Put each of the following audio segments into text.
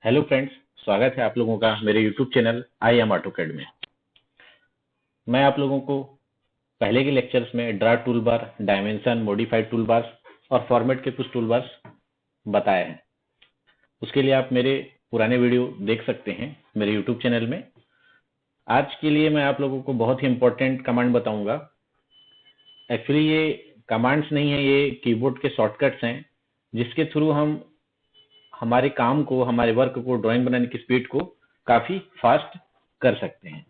Hello friends, स्वागत है आप लोगों का मेरे YouTube channel I am AutoCAD में। मैं आप लोगों को पहले के लेक्चर्स में draw toolbar, dimension, modified toolbars और फॉर्मेट के कुछ टूलबार्स बताए हैं। उसके लिए आप मेरे पुराने वीडियो देख सकते हैं मेरे यूट्यूब चैनल में। आज के लिए मैं आप लोगों को बहुत ही इंपॉर्टेंट कमांड बताऊंगा। एक्चुअली ये कमांड्स नहीं है, ये कीबोर्ड के शॉर्टकट्स हैं जिसके थ्रू हम हमारे काम को, हमारे वर्क को, ड्राइंग बनाने की स्पीड को काफी फास्ट कर सकते हैं।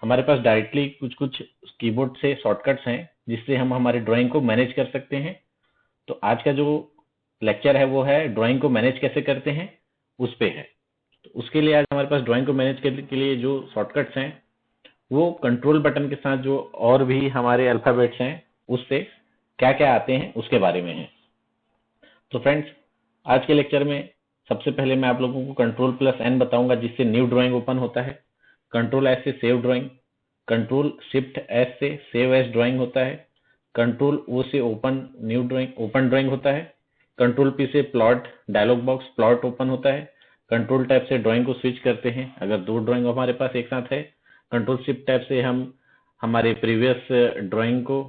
हमारे पास डायरेक्टली कुछ कुछ कीबोर्ड से शॉर्टकट्स हैं जिससे हम हमारे ड्राइंग को मैनेज कर सकते हैं। तो आज का जो लेक्चर है वो है ड्राइंग को मैनेज कैसे करते हैं, उस पे है। तो उसके लिए आज हमारे पास ड्राइंग को मैनेज करने के लिए जो शॉर्टकट्स हैं वो कंट्रोल बटन के साथ जो और भी हमारे अल्फाबेट्स हैं उससे क्या क्या आते हैं उसके बारे में है। तो फ्रेंड्स, आज के लेक्चर में सबसे पहले मैं आप लोगों को कंट्रोल+N बताऊंगा जिससे न्यू ड्राइंग ओपन होता है। कंट्रोल+S से सेव ड्राइंग, कंट्रोल+Shift+S से सेव एज ड्राइंग होता है, कंट्रोल+O से open new drawing, open drawing होता है, कंट्रोल+P से plot dialog box plot open होता है, कंट्रोल+Tab से ड्राइंग को स्विच करते हैं अगर दो ड्राइंग हमारे पास एक साथ है, कंट्रोल+Shift+Tab से हम हमारे प्रीवियस ड्राइंग को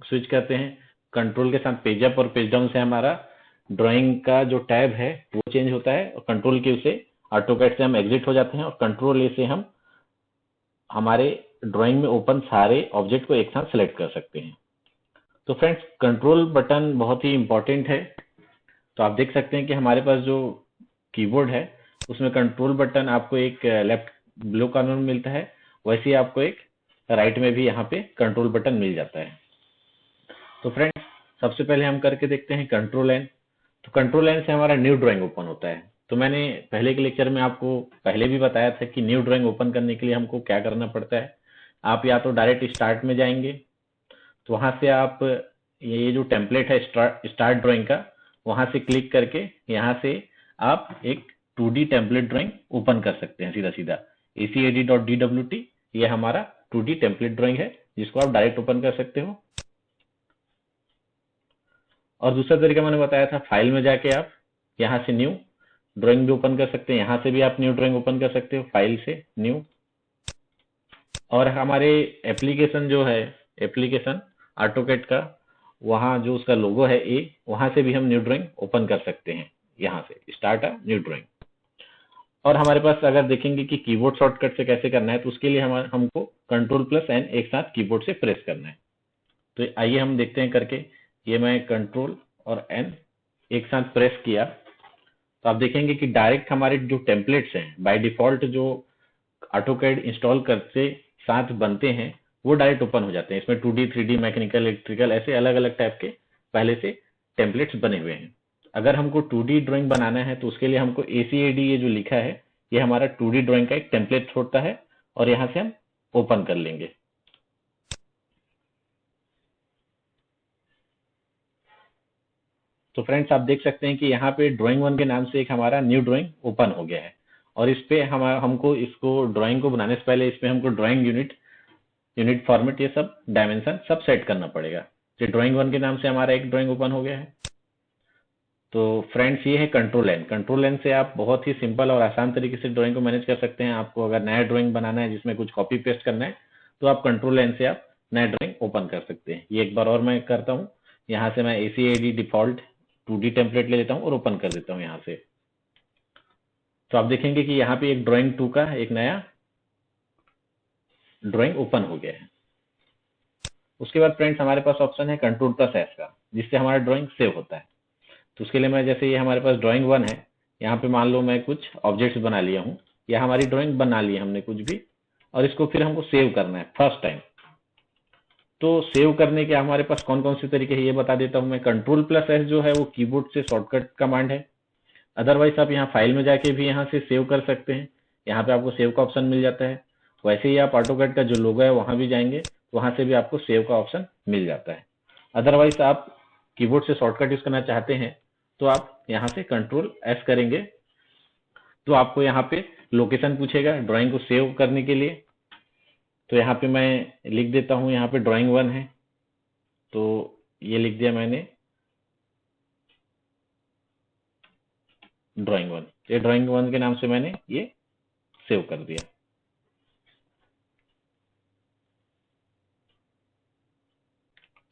स्विच करते हैं, कंट्रोल के साथ पेज अप और पेज डाउन से हमारा ड्राइंग का जो टैब है वो चेंज होता है, और कंट्रोल के से ऑटोकैड से हम एग्जिट हो जाते हैं, और कंट्रोल ए से हम हमारे ड्राइंग में ओपन सारे ऑब्जेक्ट को एक साथ सेलेक्ट कर सकते हैं। तो फ्रेंड्स, कंट्रोल बटन बहुत ही इंपॉर्टेंट है। तो आप देख सकते हैं कि हमारे पास जो कीबोर्ड है उसमें कंट्रोल बटन आपको एक लेफ्ट ब्लू कॉर्नर में मिलता है, वैसे ही आपको एक राइट में भी यहाँ पे कंट्रोल बटन मिल जाता है। तो फ्रेंड्स, सबसे पहले हम करके देखते हैं कंट्रोल+N। तो कंट्रोल+N से हमारा न्यू ड्राइंग ओपन होता है। तो मैंने पहले के लेक्चर में आपको पहले भी बताया था कि न्यू ड्राइंग ओपन करने के लिए हमको क्या करना पड़ता है। आप या तो डायरेक्ट स्टार्ट में जाएंगे, तो वहां से आप ये जो टेम्पलेट है स्टार्ट ड्राइंग का, वहां से क्लिक करके यहाँ से आप एक 2D टेम्पलेट ड्राइंग ओपन कर सकते हैं सीधा सीधा। ACAD.DWT ये हमारा 2D टेम्पलेट ड्राइंग है जिसको आप डायरेक्ट ओपन कर सकते हो। और दूसरा तरीका मैंने बताया था, फाइल में जाके आप यहाँ से न्यू ड्राइंग भी ओपन कर सकते हैं, यहाँ से भी आप न्यू ड्राइंग ओपन कर सकते हो फाइल से न्यू। और हमारे एप्लीकेशन जो है, एप्लीकेशन ऑटोकैड का, वहाँ जो उसका लोगो है ए, वहां से भी हम न्यू ड्राइंग ओपन कर सकते हैं, यहाँ से स्टार्ट अ न्यू ड्राइंग। और हमारे पास अगर देखेंगे कि कीबोर्ड शॉर्टकट से कैसे करना है, तो उसके लिए हमको कंट्रोल+N एक साथ कीबोर्ड से प्रेस करना है। तो आइए हम देखते हैं करके। ये मैं कंट्रोल और N एक साथ प्रेस किया तो आप देखेंगे कि डायरेक्ट हमारे जो टेम्पलेट्स हैं बाय डिफॉल्ट जो ऑटोकैड इंस्टॉल करते साथ बनते हैं वो डायरेक्ट ओपन हो जाते हैं। इसमें 2D, 3D, मैकेनिकल, इलेक्ट्रिकल ऐसे अलग अलग टाइप के पहले से टेम्पलेट्स बने हुए हैं। अगर हमको 2D ड्राइंग बनाना है तो उसके लिए हमको ACAD ये जो लिखा है ये हमारा 2D ड्राइंग का एक टेम्पलेट छोड़ता है, और यहाँ से हम ओपन कर लेंगे। तो फ्रेंड्स, आप देख सकते हैं कि यहाँ पे ड्राइंग 1 के नाम से एक हमारा न्यू ड्राइंग ओपन हो गया है, और इस पे हमको इसको ड्राइंग को बनाने से पहले इसमें हमको ड्राइंग यूनिट फॉर्मेट ये सब डायमेंशन सब सेट करना पड़ेगा। तो ड्राइंग 1 के नाम से हमारा एक ड्राइंग ओपन हो गया है। तो फ्रेंड्स, ये है कंट्रोल+N। कंट्रोल+N से आप बहुत ही सिंपल और आसान तरीके से ड्राइंग को मैनेज कर सकते हैं। आपको अगर नया ड्राइंग बनाना है जिसमें कुछ कॉपी पेस्ट करना है तो आप कंट्रोल+N से आप नया ड्राइंग ओपन कर सकते हैं। ये एक बार और मैं करता हूँ, यहाँ से मैं ACAD डिफॉल्ट 2D टेम्पलेट ले लेता हूँ और ओपन कर देता हूँ यहाँ से। तो आप देखेंगे कि यहाँ पे एक ड्राइंग 2 का एक नया ड्राइंग ओपन हो गया है। उसके बाद फ्रेंड्स, हमारे पास ऑप्शन है कंट्रोल+S का, जिससे हमारा ड्राइंग सेव होता है। तो उसके लिए मैं, जैसे ये हमारे पास ड्राइंग 1 है, यहाँ पे मान लो मैं कुछ ऑब्जेक्ट्स बना लिया हूँ, या हमारी ड्राइंग बना ली हमने कुछ भी, और इसको फिर हमको सेव करना है फर्स्ट टाइम। तो सेव करने के हमारे पास कौन कौन से तरीके हैं ये बता देता हूँ मैं। कंट्रोल+S जो है वो कीबोर्ड से शॉर्टकट कमांड है। अदरवाइज आप यहाँ फाइल में जाके भी यहाँ से सेव कर सकते हैं, यहाँ पे आपको सेव का ऑप्शन मिल जाता है। वैसे ही आप ऑटोकैड का जो लोगो है वहां भी जाएंगे तो वहां से भी आपको सेव का ऑप्शन मिल जाता है। अदरवाइज आप कीबोर्ड से शॉर्टकट यूज करना चाहते हैं तो आप यहाँ से कंट्रोल+S करेंगे तो आपको यहाँ पे लोकेशन पूछेगा ड्राइंग को सेव करने के लिए। तो यहाँ पे मैं लिख देता हूँ, यहाँ पे ड्राइंग 1 है तो ये लिख दिया मैंने। ड्राइंग 1। ये ड्राइंग 1 के नाम से मैंने ये सेव कर दिया।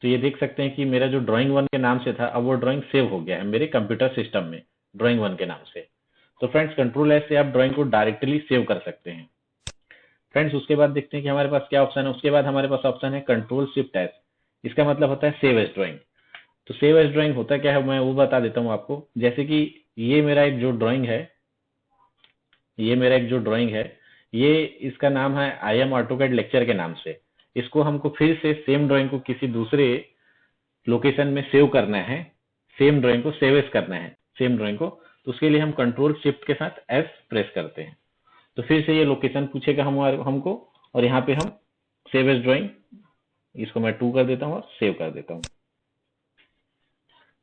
तो ये देख सकते हैं कि मेरा जो ड्राइंग 1 के नाम से था, अब वो ड्राइंग सेव हो गया है मेरे कंप्यूटर सिस्टम में ड्राइंग 1 के नाम से। तो फ्रेंड्स, कंट्रोल एस से आप ड्राइंग को डायरेक्टली सेव कर सकते हैं। फ्रेंड्स, उसके बाद देखते हैं कि हमारे पास क्या ऑप्शन है। उसके बाद हमारे पास ऑप्शन है कंट्रोल शिफ्ट एस। इसका मतलब होता है सेव एज ड्राइंग। तो सेव एज ड्राइंग होता क्या है, मैं वो बता देता हूँ आपको। जैसे कि ये मेरा एक जो ड्राइंग है, ये इसका नाम है आई एम ऑटोकैड लेक्चर के नाम से। इसको हमको फिर से सेम ड्राइंग को किसी दूसरे लोकेशन में सेव करना है, सेम ड्राइंग को सेव एज करना है, सेम ड्राइंग को। तो उसके लिए हम कंट्रोल शिफ्ट के साथ एस प्रेस करते हैं। तो फिर से ये लोकेशन पूछेगा हमको, और यहाँ पे हम सेव एज ड्राइंग, इसको मैं 2 कर देता हूँ और सेव कर देता हूँ।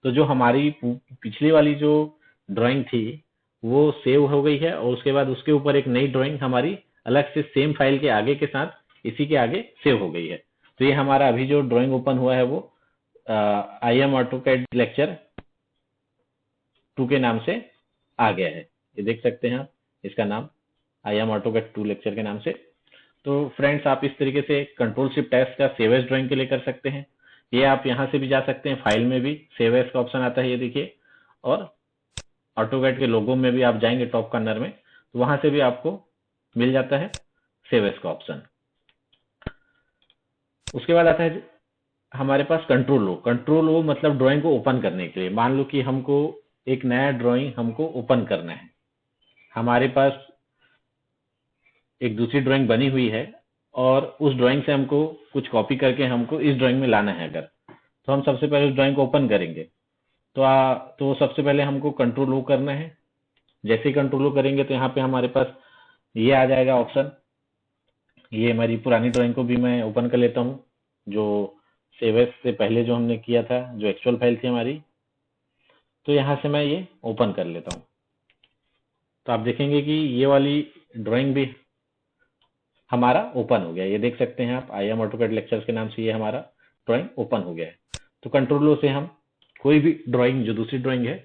तो जो हमारी पिछली वाली जो ड्राइंग थी वो सेव हो गई है, और उसके बाद उसके ऊपर एक नई ड्राइंग हमारी अलग से सेम फाइल के आगे के साथ इसी के आगे सेव हो गई है। तो ये हमारा अभी जो ड्राइंग ओपन हुआ है वो आई एम ऑटोकैड लेक्चर 2 के नाम से आ गया है। ये देख सकते हैं आप, इसका नाम आई एम ऑटोकैड 2 लेक्चर के नाम से। तो फ्रेंड्स, आप इस तरीके से कंट्रोल शिफ्ट एस का सेव एज ड्राइंग के लिए कर सकते हैं। ये आप यहाँ से भी जा सकते हैं, फाइल में भी सेव एज का ऑप्शन आता है, ये देखिए। और ऑटोकैड के लोगो में भी आप जाएंगे टॉप कॉर्नर में, तो वहां से भी आपको मिल जाता है सेव एज का ऑप्शन। उसके बाद आता है हमारे पास कंट्रोल ओ। कंट्रोल ओ मतलब ड्राइंग को ओपन करने के लिए। मान लो कि हमको एक नया ड्राइंग हमको ओपन करना है, हमारे पास एक दूसरी ड्राइंग बनी हुई है, और उस ड्राइंग से हमको कुछ कॉपी करके हमको इस ड्राइंग में लाना है अगर, तो हम सबसे पहले उस ड्राइंग को ओपन करेंगे। तो सबसे पहले हमको कंट्रोल ओ करना है। जैसे ही कंट्रोल ओ करेंगे तो यहाँ पे हमारे पास ये आ जाएगा ऑप्शन। ये हमारी पुरानी ड्राइंग को भी मैं ओपन कर लेता हूँ, जो सेव एज से पहले जो हमने किया था, जो एक्चुअल फाइल थी हमारी। तो यहाँ से मैं ये ओपन कर लेता हूँ। तो आप देखेंगे कि ये वाली ड्राइंग भी हमारा ओपन हो गया। ये देख सकते हैं आप, आई एम ऑटोकैड लेक्चर्स के नाम से ये हमारा ड्राइंग ओपन हो गया है। तो कंट्रोल ओ से हम कोई भी ड्राइंग, जो दूसरी ड्राइंग है,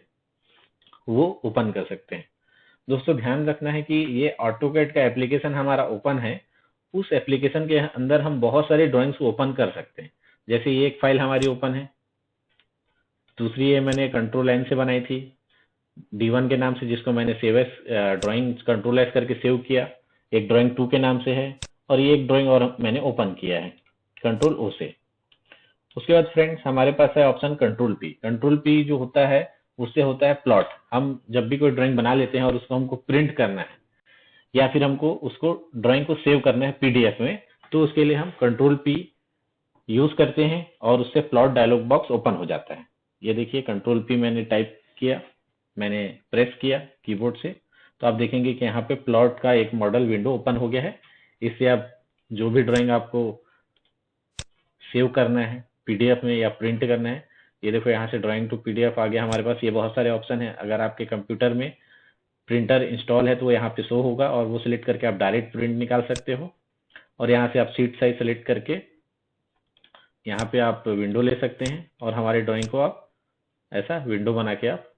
वो ओपन कर सकते हैं। दोस्तों, ध्यान रखना है कि ये ऑटोकैड का एप्लीकेशन हमारा ओपन है, उस एप्लीकेशन के अंदर हम बहुत सारी ड्राइंग्स को ओपन कर सकते हैं। जैसे ये एक फाइल हमारी ओपन है, दूसरी ये मैंने कंट्रोल एन से बनाई थी D1 के नाम से, जिसको मैंने save S drawing control S करके सेव किया। एक ड्राइंग 2 के नाम से है, और ये एक ड्राइंग और मैंने ओपन किया है कंट्रोल ओ से। उसके बाद फ्रेंड्स, हमारे पास है option control P. Control P जो होता है, उससे होता है प्लॉट। हम जब भी कोई ड्राइंग बना लेते हैं और उसको हमको प्रिंट करना है, या फिर हमको उसको ड्राइंग को सेव करना है पीडीएफ में, तो उसके लिए हम कंट्रोल पी यूज करते हैं, और उससे प्लॉट डायलॉग बॉक्स ओपन हो जाता है। ये देखिए, कंट्रोल पी मैंने टाइप किया, मैंने प्रेस किया कीबोर्ड से, तो आप देखेंगे कि यहाँ पे प्लॉट का एक मॉडल विंडो ओपन हो गया है। इससे आप जो भी ड्राइंग आपको सेव करना है पीडीएफ में या प्रिंट करना है, ये देखो यहाँ से ड्राइंग टू पीडीएफ आ गया हमारे पास। ये बहुत सारे ऑप्शन है। अगर आपके कंप्यूटर में प्रिंटर इंस्टॉल है तो वो यहाँ पे शो होगा, और वो सिलेक्ट करके आप डायरेक्ट प्रिंट निकाल सकते हो। और यहाँ से आप सीट साइज सेलेक्ट करके यहाँ पे आप विंडो ले सकते हैं, और हमारे ड्राइंग को आप ऐसा विंडो बना के आप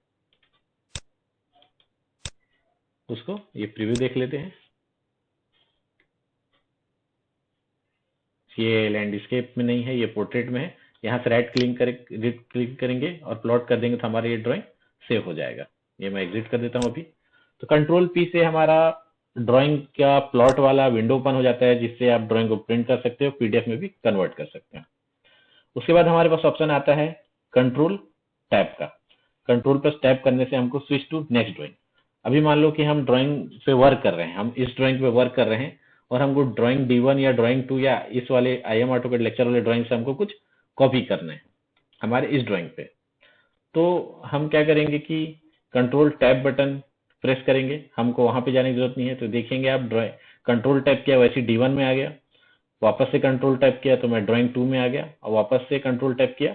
उसको ये प्रीव्यू देख लेते हैं। ये लैंडस्केप में नहीं है, ये पोर्ट्रेट में है। यहाँ से राइट क्लिक करेंगे और प्लॉट कर देंगे तो हमारा ये ड्राइंग सेव हो जाएगा। ये मैं एग्जिट कर देता हूँ अभी। तो कंट्रोल पी से हमारा ड्राइंग का प्लॉट वाला विंडो ओपन हो जाता है, जिससे आप ड्राइंग को प्रिंट कर सकते हो, पीडीएफ में भी कन्वर्ट कर सकते हैं। उसके बाद हमारे पास ऑप्शन आता है कंट्रोल टैब का। कंट्रोल प्लस टैब करने से हमको स्विच टू नेक्स्ट ड्राइंग। अभी मान लो कि हम ड्राइंग पे वर्क कर रहे हैं, हम इस ड्राइंग पे वर्क कर रहे हैं, और हमको ड्राइंग D1 या ड्राइंग 2 या इस वाले आई एम ऑटोकैड लेक्चर वाले ड्राइंग से हमको कुछ कॉपी करना है हमारे इस ड्राइंग पे। तो हम क्या करेंगे कि कंट्रोल टैब बटन प्रेस करेंगे, हमको वहां पे जाने की जरूरत नहीं है। तो देखेंगे आप, कंट्रोल टैब किया वैसे D1 में आ गया, वापस से कंट्रोल टैब किया तो मैं ड्राइंग 2 में आ गया, और वापस से कंट्रोल टैब किया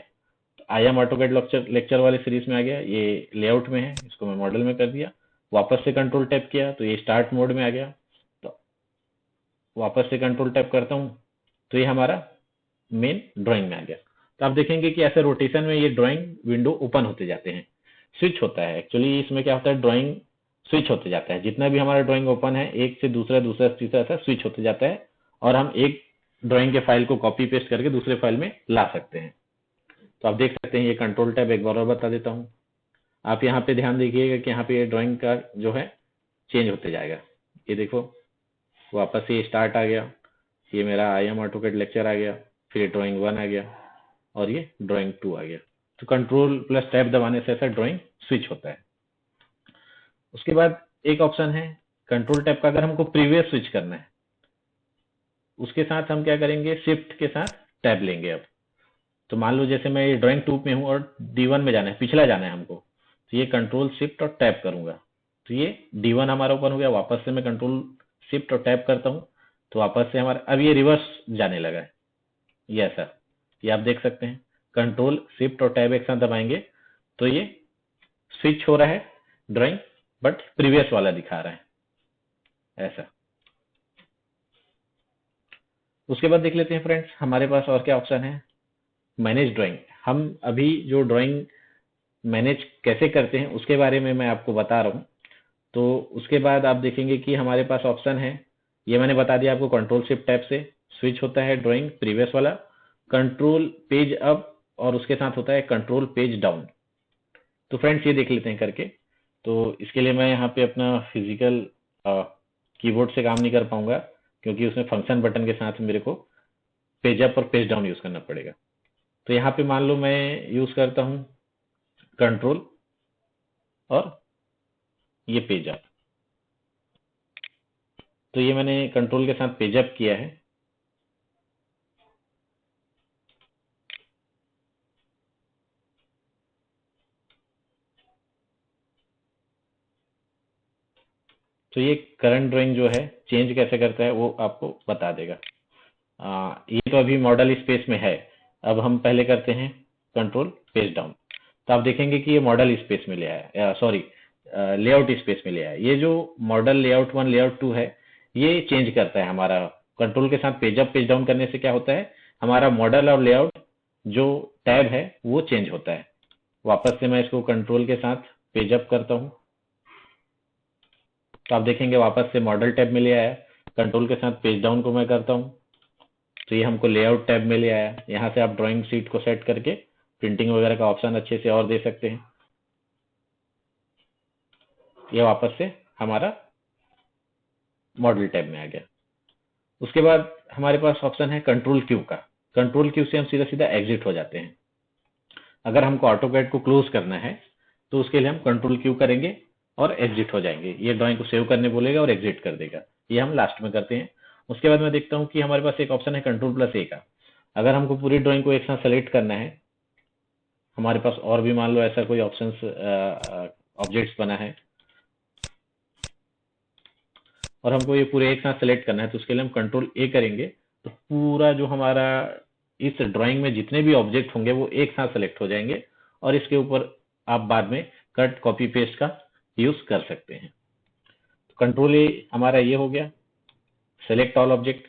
तो आई एम ऑटोकैड लेक्चर वाले सीरीज में आ गया। ये लेआउट में है, इसको मैं मॉडल में कर दिया। वापस से कंट्रोल टैब किया तो ये स्टार्ट मोड में आ गया। तो वापस से कंट्रोल टैब करता हूँ तो ये हमारा मेन ड्राइंग में आ गया। तो आप देखेंगे कि ऐसे रोटेशन में ये ड्राइंग विंडो ओपन होते जाते हैं, स्विच होता है। एक्चुअली इसमें क्या होता है, ड्राइंग स्विच होते जाता है। जितना भी हमारा ड्राइंग ओपन है, एक से दूसरा, दूसरा से तीसरा, ऐसा स्विच होते जाता है और हम एक ड्राइंग के फाइल को कॉपी पेस्ट करके दूसरे फाइल में ला सकते हैं। तो आप देख सकते हैं ये कंट्रोल टैब एक बार और बता देता हूँ। आप यहाँ पे ध्यान देखिएगा कि यहाँ पे ये ड्राइंग का जो है चेंज होते जाएगा। ये देखो वापस से स्टार्ट आ गया, ये मेरा आई एम ऑटोकैड लेक्चर आ गया, फिर ड्राइंग 1 आ गया और ये ड्राइंग 2 आ गया। तो कंट्रोल प्लस टैब दबाने से ऐसा ड्राइंग स्विच होता है। उसके बाद एक ऑप्शन है कंट्रोल टैब का, अगर हमको प्रीवियस स्विच करना है उसके साथ हम क्या करेंगे, शिफ्ट के साथ टैब लेंगे। अब तो मान लो जैसे मैं ये ड्राइंग 2 में हूँ और D1 में जाना है, पिछला जाना है हमको, तो ये कंट्रोल शिफ्ट और टैब करूंगा तो ये D1 हमारा ओपन हो गया। वापस से मैं कंट्रोल शिफ्ट और टैब करता हूँ तो वापस से हमारा अब ये रिवर्स जाने लगा है। ये ऐसा, ये आप देख सकते हैं कंट्रोल शिफ्ट और टैब एक साथ दबाएंगे तो ये स्विच हो रहा है ड्राइंग, बट प्रीवियस वाला दिखा रहा है ऐसा। उसके बाद देख लेते हैं फ्रेंड्स हमारे पास और क्या ऑप्शन है। मैनेज ड्राइंग, हम अभी जो ड्राइंग मैनेज कैसे करते हैं उसके बारे में मैं आपको बता रहा हूँ। तो उसके बाद आप देखेंगे कि हमारे पास ऑप्शन है, ये मैंने बता दिया आपको, कंट्रोल शिफ्ट टैब से स्विच होता है ड्राइंग प्रीवियस वाला, कंट्रोल पेज अप और उसके साथ होता है कंट्रोल पेज डाउन। तो फ्रेंड्स ये देख लेते हैं करके। तो इसके लिए मैं यहाँ पे अपना फिजिकल कीबोर्ड से काम नहीं कर पाऊंगा क्योंकि उसमें फंक्शन बटन के साथ मेरे को पेज अप और पेज डाउन यूज करना पड़ेगा। तो यहाँ पे मान लो मैं यूज करता हूँ कंट्रोल और ये पेज अप, तो ये मैंने कंट्रोल के साथ पेज अप किया है। तो ये करंट ड्राइंग जो है चेंज कैसे करता है वो आपको बता देगा। ये तो अभी मॉडल स्पेस में है, अब हम पहले करते हैं कंट्रोल पेज डाउन। तो आप देखेंगे कि ये मॉडल स्पेस में ले आया, सॉरी लेआउट स्पेस में ले आया। ये जो मॉडल लेआउट 1 लेआउट 2 है ये चेंज करता है हमारा। कंट्रोल के साथ पेज अप पेज डाउन करने से क्या होता है, हमारा मॉडल और लेआउट जो टैब है वो चेंज होता है। वापस से मैं इसको कंट्रोल के साथ पेज अप करता हूँ तो आप देखेंगे वापस से मॉडल टैब में ले आया। कंट्रोल के साथ पेज डाउन को मैं करता हूँ तो ये हमको लेआउट टैब में ले आया। यहाँ से आप ड्राइंग शीट को सेट करके प्रिंटिंग वगैरह का ऑप्शन अच्छे से और दे सकते हैं। ये वापस से हमारा मॉडल टैब में आ गया। उसके बाद हमारे पास ऑप्शन है कंट्रोल क्यू का। कंट्रोल क्यू से हम सीधा सीधा एग्जिट हो जाते हैं। अगर हमको ऑटोकैड को क्लोज करना है तो उसके लिए हम कंट्रोल क्यू करेंगे और एग्जिट हो जाएंगे। ये ड्राइंग को सेव करने बोलेगा और एग्जिट कर देगा। ये हम लास्ट में करते हैं। उसके बाद मैं देखता हूँ कि हमारे पास एक ऑप्शन है कंट्रोल प्लस ए का। अगर हमको पूरी ड्राइंग को एक साथ सेलेक्ट करना है, हमारे पास और भी मान लो ऐसा कोई ऑप्शन ऑब्जेक्ट्स बना है और हमको ये पूरे एक साथ सेलेक्ट करना है तो उसके लिए हम कंट्रोल ए करेंगे तो पूरा जो हमारा इस ड्राइंग में जितने भी ऑब्जेक्ट होंगे वो एक साथ सेलेक्ट हो जाएंगे और इसके ऊपर आप बाद में कट कॉपी पेस्ट का यूज कर सकते हैं। कंट्रोल ए हमारा ये हो गया, सेलेक्ट ऑल ऑब्जेक्ट।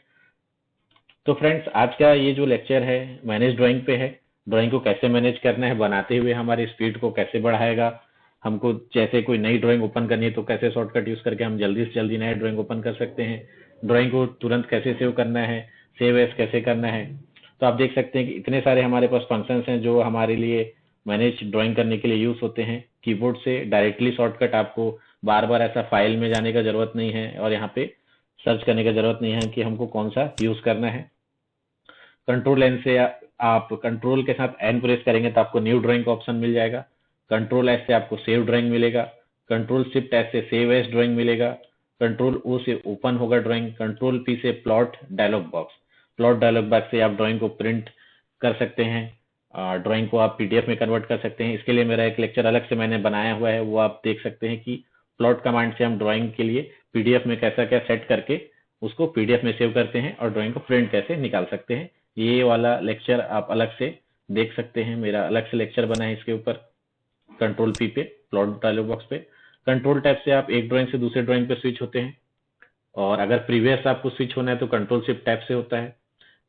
तो फ्रेंड्स आज का ये जो लेक्चर है मैनेज ड्राइंग पे है। ड्राइंग को कैसे मैनेज करना है, बनाते हुए हमारी स्पीड को कैसे बढ़ाएगा, हमको जैसे कोई नई ड्राइंग ओपन करनी है तो कैसे शॉर्टकट यूज करके हम जल्दी से जल्दी नई ड्राइंग ओपन कर सकते हैं, ड्राइंग को तुरंत कैसे सेव करना है, सेव एज कैसे करना है। तो आप देख सकते हैं कि इतने सारे हमारे पास फंक्शंस हैं जो हमारे लिए मैनेज ड्राइंग करने के लिए यूज होते हैं। कीबोर्ड से डायरेक्टली शॉर्टकट, आपको बार बार ऐसा फाइल में जाने का जरूरत नहीं है और यहाँ पे सर्च करने का जरूरत नहीं है कि हमको कौन सा यूज करना है। कंट्रोल एन से आप कंट्रोल के साथ एन प्रेस करेंगे तो आपको न्यू ड्राइंग का ऑप्शन मिल जाएगा। कंट्रोल एस से आपको सेव ड्राइंग मिलेगा। कंट्रोल शिफ्ट एस से सेव एज ड्राइंग मिलेगा। कंट्रोल ओ से ओपन होगा ड्राइंग। कंट्रोल पी से plot dialog box, plot dialog box से आप ड्राइंग को प्रिंट कर सकते हैं, ड्राइंग को आप पीडीएफ में कन्वर्ट कर सकते हैं। इसके लिए मेरा एक लेक्चर अलग से मैंने बनाया हुआ है, वो आप देख सकते हैं कि प्लॉट कमांड से हम ड्राइंग के लिए पीडीएफ में कैसा क्या सेट करके उसको पीडीएफ में सेव करते हैं और ड्राइंग को प्रिंट कैसे निकाल सकते हैं। ये वाला लेक्चर आप अलग से देख सकते हैं, मेरा अलग से लेक्चर बना है इसके ऊपर। कंट्रोल पी पे, प्लॉट डायलॉग बॉक्स पे, कंट्रोल टैब से आप एक ड्राइंग से दूसरे ड्राइंग पे स्विच होते हैं और अगर प्रीवियस आपको स्विच होना है तो कंट्रोल शिफ्ट टैब से होता है।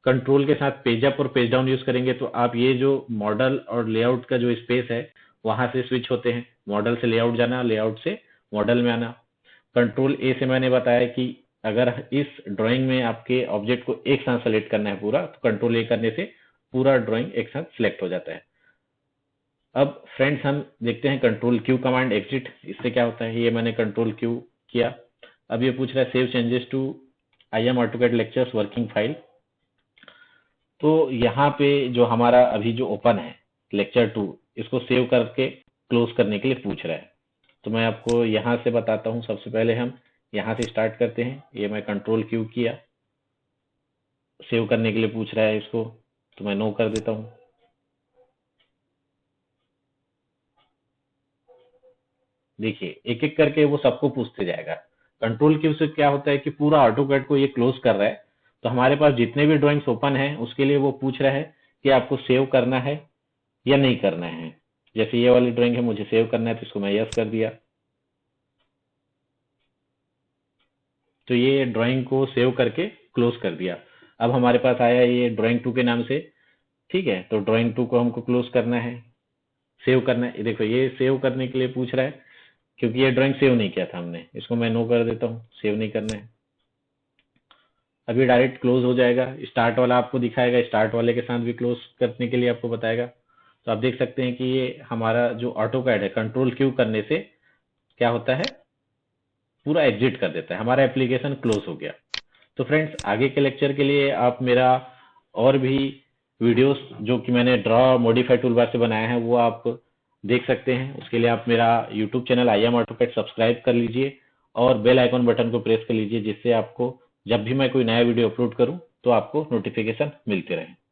कंट्रोल के साथ पेज अप और पेज डाउन यूज करेंगे तो आप ये जो मॉडल और लेआउट का जो स्पेस है वहां से स्विच होते हैं। मॉडल से लेआउट जाना, लेआउट से मॉडल में आना। कंट्रोल ए से मैंने बताया कि अगर इस ड्राइंग में आपके ऑब्जेक्ट को एक साथ सेलेक्ट करना है पूरा, तो कंट्रोल ए करने से पूरा ड्राइंग एक साथ सिलेक्ट हो जाता है। अब फ्रेंड्स हम देखते हैं कंट्रोल क्यू कमांड एग्जिट, इससे क्या होता है। ये मैंने कंट्रोल क्यू किया। अब ये पूछ रहा है save changes to IM AutoCAD lectures working file. तो यहाँ पे जो हमारा अभी जो ओपन है लेक्चर 2, इसको सेव करके क्लोज करने के लिए पूछ रहा है। तो मैं आपको यहाँ से बताता हूँ। सबसे पहले हम यहाँ से स्टार्ट करते हैं। ये मैं कंट्रोल क्यू किया, सेव करने के लिए पूछ रहा है इसको, तो मैं नो कर देता हूँ। देखिए एक एक करके वो सबको पूछते जाएगा। कंट्रोल क्यू से क्या होता है कि पूरा ऑटोकैड को ये क्लोज कर रहा है। तो हमारे पास जितने भी ड्राइंग्स ओपन है उसके लिए वो पूछ रहा है कि आपको सेव करना है या नहीं करना है। जैसे ये वाली ड्राइंग है, मुझे सेव करना है तो इसको मैं यस कर दिया। तो ये ड्राइंग को सेव करके क्लोज कर दिया। अब हमारे पास आया ये ड्राइंग 2 के नाम से, ठीक है। तो ड्राइंग 2 को हमको क्लोज करना है, सेव करना है। देखो ये सेव करने के लिए पूछ रहा है क्योंकि ये ड्राइंग सेव नहीं किया था हमने। इसको मैं नो कर देता हूँ, सेव नहीं करना है। अभी डायरेक्ट क्लोज हो जाएगा। स्टार्ट वाला आपको दिखाएगा, स्टार्ट वाले के साथ भी क्लोज करने के लिए आपको बताएगा। तो आप देख सकते हैं कि ये हमारा जो ऑटोकैड है कंट्रोल क्यू करने से क्या होता है, पूरा एग्जिट कर देता है, हमारा एप्लीकेशन क्लोज हो गया। तो फ्रेंड्स आगे के लेक्चर के लिए आप मेरा और भी वीडियोस जो कि मैंने ड्रॉ मॉडिफाई टूलबार से बनाया है वो आप देख सकते हैं। उसके लिए आप मेरा YouTube channel IM AutoCAD subscribe कर लीजिए और बेल आइकॉन बटन को प्रेस कर लीजिए, जिससे आपको जब भी मैं कोई नया वीडियो अपलोड करूं तो आपको नोटिफिकेशन मिलते रहे।